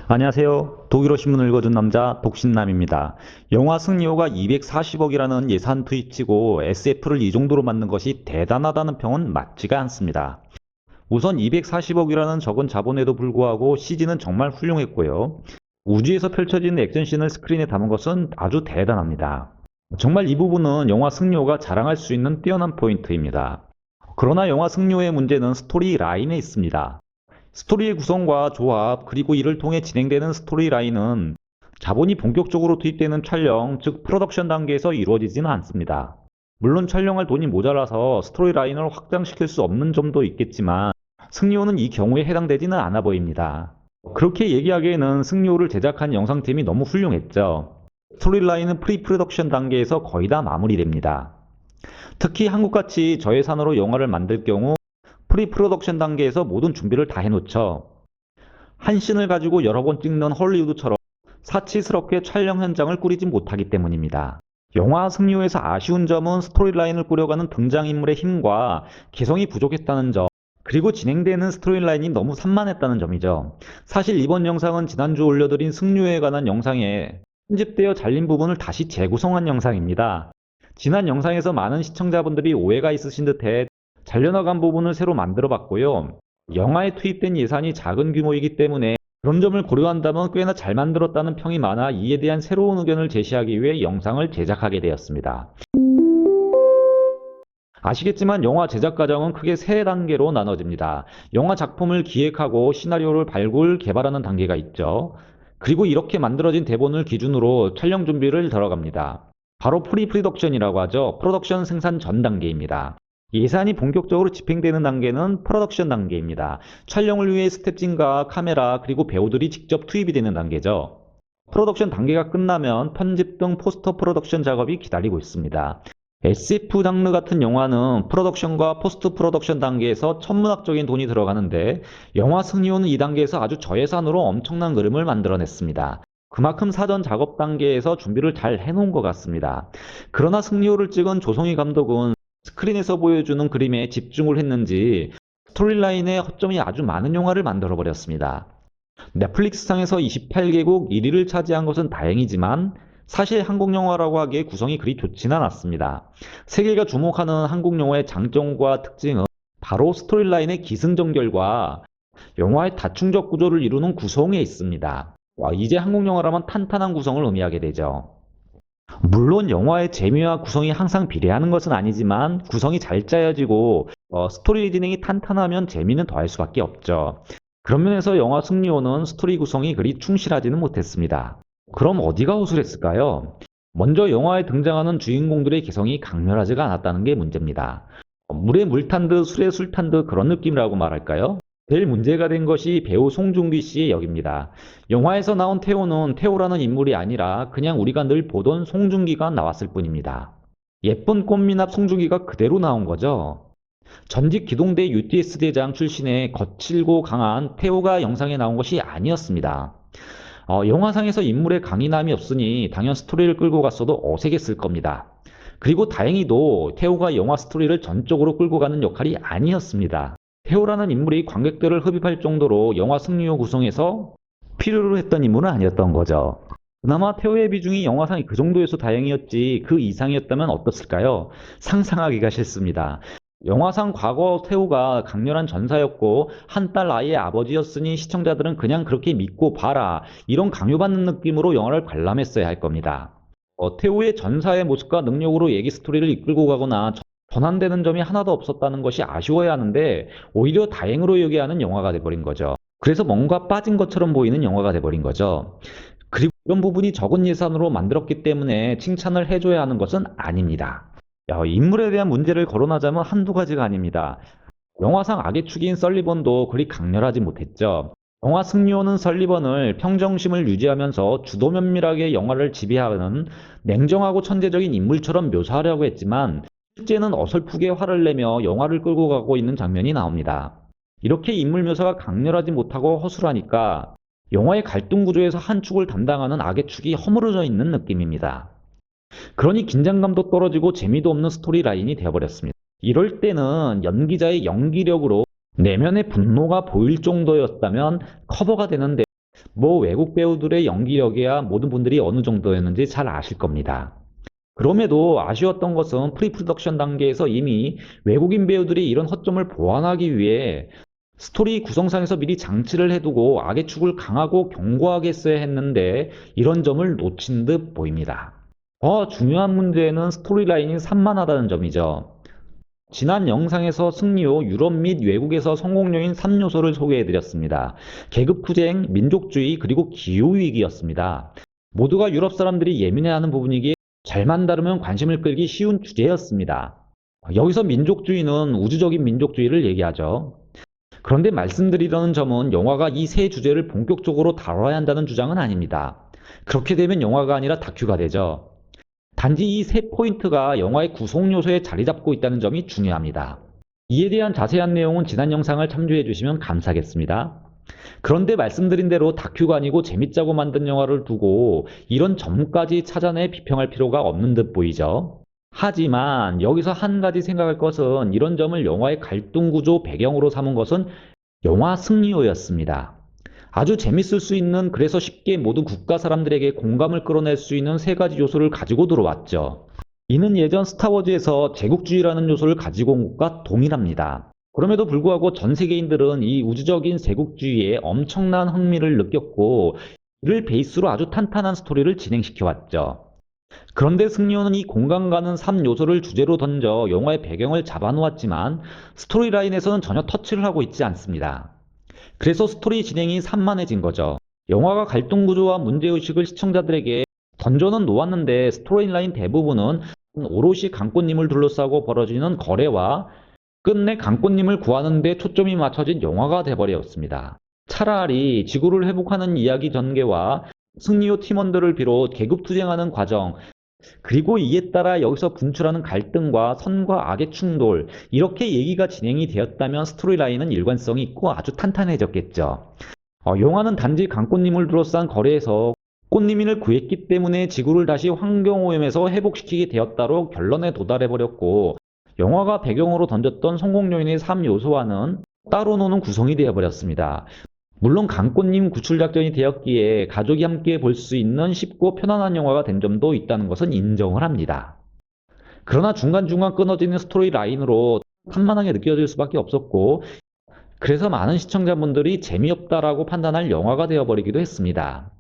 안녕하세요. 독일어 신문을 읽어준 남자 독신남입니다. 영화 승리호가 240억이라는 예산 투입치고 SF를 이 정도로 만든 것이 대단하다는 평은 맞지가 않습니다. 우선 240억이라는 적은 자본에도 불구하고 CG는 정말 훌륭했고요. 우주에서 펼쳐지는 액션씬을 스크린에 담은 것은 아주 대단합니다. 정말 이 부분은 영화 승리호가 자랑할 수 있는 뛰어난 포인트입니다. 그러나 영화 승리호의 문제는 스토리 라인에 있습니다. 스토리의 구성과 조합, 그리고 이를 통해 진행되는 스토리라인은 자본이 본격적으로 투입되는 촬영, 즉 프로덕션 단계에서 이루어지지는 않습니다. 물론 촬영할 돈이 모자라서 스토리라인을 확장시킬 수 없는 점도 있겠지만 승리호는 이 경우에 해당되지는 않아 보입니다. 그렇게 얘기하기에는 승리호를 제작한 영상팀이 너무 훌륭했죠. 스토리라인은 프리프로덕션 단계에서 거의 다 마무리됩니다. 특히 한국같이 저예산으로 영화를 만들 경우 프리프로덕션 단계에서 모든 준비를 다 해놓죠. 한 씬을 가지고 여러 번 찍는 헐리우드처럼 사치스럽게 촬영 현장을 꾸리지 못하기 때문입니다. 영화 승리호에서 아쉬운 점은 스토리라인을 꾸려가는 등장인물의 힘과 개성이 부족했다는 점, 그리고 진행되는 스토리라인이 너무 산만했다는 점이죠. 사실 이번 영상은 지난주 올려드린 승리호에 관한 영상에 편집되어 잘린 부분을 다시 재구성한 영상입니다. 지난 영상에서 많은 시청자분들이 오해가 있으신 듯해 잘려나간 부분을 새로 만들어 봤고요. 영화에 투입된 예산이 작은 규모이기 때문에 그런 점을 고려한다면 꽤나 잘 만들었다는 평이 많아 이에 대한 새로운 의견을 제시하기 위해 영상을 제작하게 되었습니다. 아시겠지만 영화 제작 과정은 크게 세 단계로 나눠집니다. 영화 작품을 기획하고 시나리오를 발굴, 개발하는 단계가 있죠. 그리고 이렇게 만들어진 대본을 기준으로 촬영 준비를 들어갑니다. 바로 프리프로덕션이라고 하죠. 프로덕션 생산 전 단계입니다. 예산이 본격적으로 집행되는 단계는 프로덕션 단계입니다. 촬영을 위해 스태프진과 카메라 그리고 배우들이 직접 투입이 되는 단계죠. 프로덕션 단계가 끝나면 편집 등 포스터 프로덕션 작업이 기다리고 있습니다. SF 장르 같은 영화는 프로덕션과 포스트 프로덕션 단계에서 천문학적인 돈이 들어가는데 영화 승리호는 이 단계에서 아주 저예산으로 엄청난 그림을 만들어냈습니다. 그만큼 사전 작업 단계에서 준비를 잘 해놓은 것 같습니다. 그러나 승리호를 찍은 조성희 감독은 스크린에서 보여주는 그림에 집중을 했는지 스토리라인에 허점이 아주 많은 영화를 만들어버렸습니다. 넷플릭스상에서 28개국 1위를 차지한 것은 다행이지만 사실 한국 영화라고 하기에 구성이 그리 좋지는 않았습니다. 세계가 주목하는 한국 영화의 장점과 특징은 바로 스토리라인의 기승전결과 영화의 다중적 구조를 이루는 구성에 있습니다. 이제 한국 영화라면 탄탄한 구성을 의미하게 되죠. 물론 영화의 재미와 구성이 항상 비례하는 것은 아니지만 구성이 잘 짜여지고 스토리 진행이 탄탄하면 재미는 더할 수밖에 없죠. 그런 면에서 영화 승리호는 스토리 구성이 그리 충실하지는 못했습니다. 그럼 어디가 허술했을까요? 먼저 영화에 등장하는 주인공들의 개성이 강렬하지가 않았다는 게 문제입니다. 물에 물 탄 듯 술에 술 탄 듯 그런 느낌이라고 말할까요? 제일 문제가 된 것이 배우 송중기 씨의 역입니다. 영화에서 나온 태호는 태호라는 인물이 아니라 그냥 우리가 늘 보던 송중기가 나왔을 뿐입니다. 예쁜 꽃미남 송중기가 그대로 나온 거죠. 전직 기동대 UTS 대장 출신의 거칠고 강한 태호가 영상에 나온 것이 아니었습니다. 영화상에서 인물의 강인함이 없으니 당연 스토리를 끌고 갔어도 어색했을 겁니다. 그리고 다행히도 태호가 영화 스토리를 전적으로 끌고 가는 역할이 아니었습니다. 태호라는 인물이 관객들을 흡입할 정도로 영화 승리호 구성에서 필요로 했던 인물은 아니었던 거죠. 그나마 태호의 비중이 영화상이 그 정도여서 다행이었지 그 이상이었다면 어떻을까요? 상상하기가 싫습니다. 영화상 과거 태호가 강렬한 전사였고 한 딸 아이의 아버지였으니 시청자들은 그냥 그렇게 믿고 봐라 이런 강요받는 느낌으로 영화를 관람했어야 할 겁니다. 태호의 전사의 모습과 능력으로 얘기 스토리를 이끌고 가거나 전환되는 점이 하나도 없었다는 것이 아쉬워야 하는데 오히려 다행으로 여겨야 하는 영화가 돼버린 거죠. 그래서 뭔가 빠진 것처럼 보이는 영화가 돼버린 거죠. 그리고 이런 부분이 적은 예산으로 만들었기 때문에 칭찬을 해줘야 하는 것은 아닙니다. 인물에 대한 문제를 거론하자면 한두 가지가 아닙니다. 영화상 악의 축인 설리번도 그리 강렬하지 못했죠. 영화 승리호는 설리번을 평정심을 유지하면서 주도 면밀하게 영화를 지배하는 냉정하고 천재적인 인물처럼 묘사하려고 했지만 실제는 어설프게 화를 내며 영화를 끌고 가고 있는 장면이 나옵니다. 이렇게 인물 묘사가 강렬하지 못하고 허술하니까 영화의 갈등 구조에서 한 축을 담당하는 악의 축이 허물어져 있는 느낌입니다. 그러니 긴장감도 떨어지고 재미도 없는 스토리 라인이 되어버렸습니다. 이럴 때는 연기자의 연기력으로 내면의 분노가 보일 정도였다면 커버가 되는데 외국 배우들의 연기력이야 모든 분들이 어느 정도였는지 잘 아실 겁니다. 그럼에도 아쉬웠던 것은 프리프로덕션 단계에서 이미 외국인 배우들이 이런 허점을 보완하기 위해 스토리 구성상에서 미리 장치를 해두고 악의 축을 강하고 견고하게 했어야 했는데 이런 점을 놓친 듯 보입니다. 더 중요한 문제는 스토리라인이 산만하다는 점이죠. 지난 영상에서 승리호, 유럽 및 외국에서 성공 요인 3요소를 소개해드렸습니다. 계급투쟁, 민족주의, 그리고 기후위기였습니다. 모두가 유럽 사람들이 예민해하는 부분이기에 잘만 다루면 관심을 끌기 쉬운 주제였습니다. 여기서 민족주의는 우주적인 민족주의를 얘기하죠. 그런데 말씀드리려는 점은 영화가 이 세 주제를 본격적으로 다뤄야 한다는 주장은 아닙니다. 그렇게 되면 영화가 아니라 다큐가 되죠. 단지 이 세 포인트가 영화의 구성 요소에 자리 잡고 있다는 점이 중요합니다. 이에 대한 자세한 내용은 지난 영상을 참조해 주시면 감사하겠습니다. 그런데 말씀드린 대로 다큐가 아니고 재밌자고 만든 영화를 두고 이런 점까지 찾아내 비평할 필요가 없는 듯 보이죠. 하지만 여기서 한 가지 생각할 것은 이런 점을 영화의 갈등 구조 배경으로 삼은 것은 영화 승리호였습니다. 아주 재밌을 수 있는, 그래서 쉽게 모든 국가 사람들에게 공감을 끌어낼 수 있는 세 가지 요소를 가지고 들어왔죠. 이는 예전 스타워즈에서 제국주의라는 요소를 가지고 온 것과 동일합니다. 그럼에도 불구하고 전 세계인들은 이 우주적인 제국주의에 엄청난 흥미를 느꼈고 이를 베이스로 아주 탄탄한 스토리를 진행시켜왔죠. 그런데 승리호는 이 공감 가는 3요소를 주제로 던져 영화의 배경을 잡아놓았지만 스토리라인에서는 전혀 터치를 하고 있지 않습니다. 그래서 스토리 진행이 산만해진 거죠. 영화가 갈등 구조와 문제의식을 시청자들에게 던져는 놓았는데 스토리라인 대부분은 오롯이 강꽃님을 둘러싸고 벌어지는 거래와 끝내 강꽃님을 구하는 데 초점이 맞춰진 영화가 돼버렸습니다. 차라리 지구를 회복하는 이야기 전개와 승리호 팀원들을 비롯 계급투쟁하는 과정, 그리고 이에 따라 여기서 분출하는 갈등과 선과 악의 충돌, 이렇게 얘기가 진행이 되었다면 스토리라인은 일관성이 있고 아주 탄탄해졌겠죠. 영화는 단지 강꽃님을 둘러싼 거래에서 꽃님이를 구했기 때문에 지구를 다시 환경오염에서 회복시키게 되었다로 결론에 도달해버렸고, 영화가 배경으로 던졌던 성공 요인의 3요소와는 따로 노는 구성이 되어버렸습니다. 물론 강꽃님 구출 작전이 되었기에 가족이 함께 볼 수 있는 쉽고 편안한 영화가 된 점도 있다는 것은 인정을 합니다. 그러나 중간중간 끊어지는 스토리 라인으로 산만하게 느껴질 수밖에 없었고, 그래서 많은 시청자분들이 재미없다라고 판단할 영화가 되어버리기도 했습니다.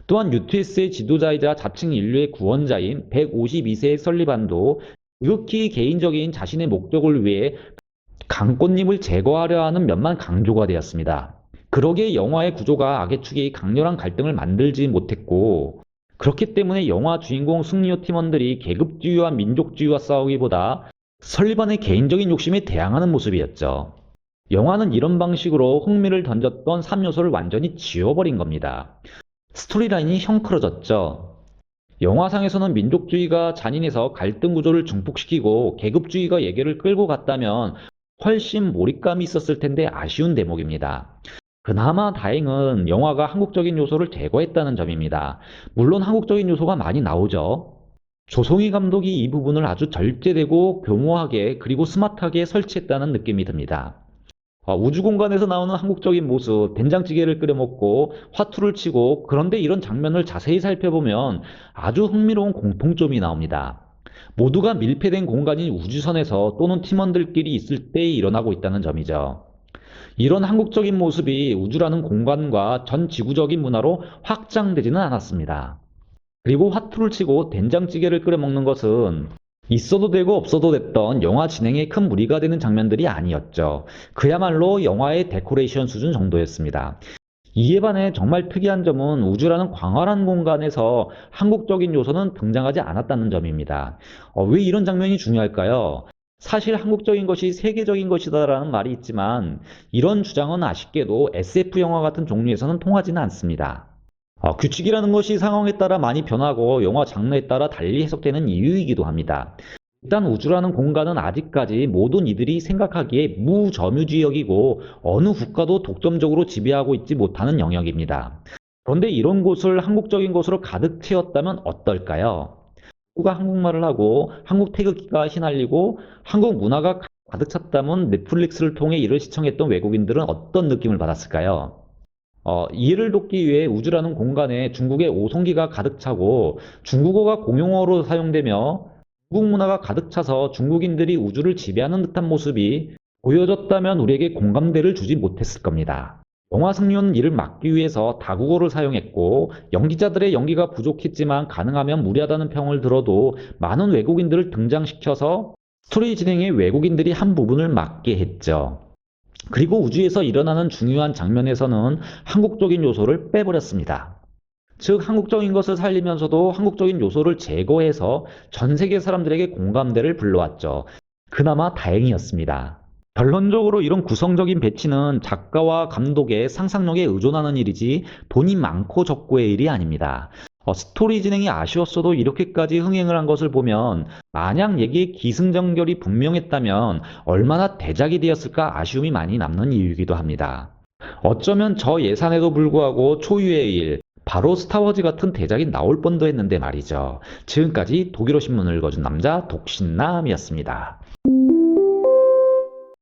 또한 UTS의 지도자이자 자칭 인류의 구원자인 152세의 설리반도 지극히 개인적인 자신의 목적을 위해 강꽃님을 제거하려 하는 면만 강조가 되었습니다. 그러기에 영화의 구조가 악의 축이 강렬한 갈등을 만들지 못했고, 그렇기 때문에 영화 주인공 승리호 팀원들이 계급주의와 민족주의와 싸우기보다 설리반의 개인적인 욕심에 대항하는 모습이었죠. 영화는 이런 방식으로 흥미를 던졌던 3요소를 완전히 지워버린 겁니다. 스토리라인이 헝클어졌죠. 영화상에서는 민족주의가 잔인해서 갈등 구조를 증폭시키고 계급주의가 얘기를 끌고 갔다면 훨씬 몰입감이 있었을 텐데 아쉬운 대목입니다. 그나마 다행은 영화가 한국적인 요소를 제거했다는 점입니다. 물론 한국적인 요소가 많이 나오죠. 조성희 감독이 이 부분을 아주 절제되고 교모하게 그리고 스마트하게 설치했다는 느낌이 듭니다. 우주 공간에서 나오는 한국적인 모습, 된장찌개를 끓여 먹고 화투를 치고, 그런데 이런 장면을 자세히 살펴보면 아주 흥미로운 공통점이 나옵니다. 모두가 밀폐된 공간인 우주선에서 또는 팀원들끼리 있을 때 일어나고 있다는 점이죠. 이런 한국적인 모습이 우주라는 공간과 전 지구적인 문화로 확장되지는 않았습니다. 그리고 화투를 치고 된장찌개를 끓여 먹는 것은 있어도 되고 없어도 됐던 영화 진행에 큰 무리가 되는 장면들이 아니었죠. 그야말로 영화의 데코레이션 수준 정도였습니다. 이에 반해 정말 특이한 점은 우주라는 광활한 공간에서 한국적인 요소는 등장하지 않았다는 점입니다. 왜 이런 장면이 중요할까요? 사실 한국적인 것이 세계적인 것이다라는 말이 있지만 이런 주장은 아쉽게도 SF 영화 같은 종류에서는 통하지는 않습니다. 규칙이라는 것이 상황에 따라 많이 변하고 영화 장르에 따라 달리 해석되는 이유이기도 합니다. 일단 우주라는 공간은 아직까지 모든 이들이 생각하기에 무점유지역이고 어느 국가도 독점적으로 지배하고 있지 못하는 영역입니다. 그런데 이런 곳을 한국적인 것으로 가득 채웠다면 어떨까요? 누가 한국말을 하고 한국 태극기가 휘날리고 한국 문화가 가득 찼다면 넷플릭스를 통해 이를 시청했던 외국인들은 어떤 느낌을 받았을까요? 이해를 돕기 위해 우주라는 공간에 중국의 오송기가 가득 차고 중국어가 공용어로 사용되며 중국 문화가 가득 차서 중국인들이 우주를 지배하는 듯한 모습이 보여졌다면 우리에게 공감대를 주지 못했을 겁니다. 영화 승려는 이를 막기 위해서 다국어를 사용했고 연기자들의 연기가 부족했지만 가능하면 무리하다는 평을 들어도 많은 외국인들을 등장시켜서 스토리 진행에 외국인들이 한 부분을 맡게 했죠. 그리고 우주에서 일어나는 중요한 장면에서는 한국적인 요소를 빼버렸습니다. 즉, 한국적인 것을 살리면서도 한국적인 요소를 제거해서 전 세계 사람들에게 공감대를 불러왔죠. 그나마 다행이었습니다. 결론적으로 이런 구성적인 배치는 작가와 감독의 상상력에 의존하는 일이지 돈이 많고 적고의 일이 아닙니다. 스토리 진행이 아쉬웠어도 이렇게까지 흥행을 한 것을 보면 만약 얘기의 기승전결이 분명했다면 얼마나 대작이 되었을까 아쉬움이 많이 남는 이유이기도 합니다. 어쩌면 저 예산에도 불구하고 초유의 일, 바로 스타워즈 같은 대작이 나올 뻔도 했는데 말이죠. 지금까지 독일어 신문을 읽어준 남자 독신남이었습니다.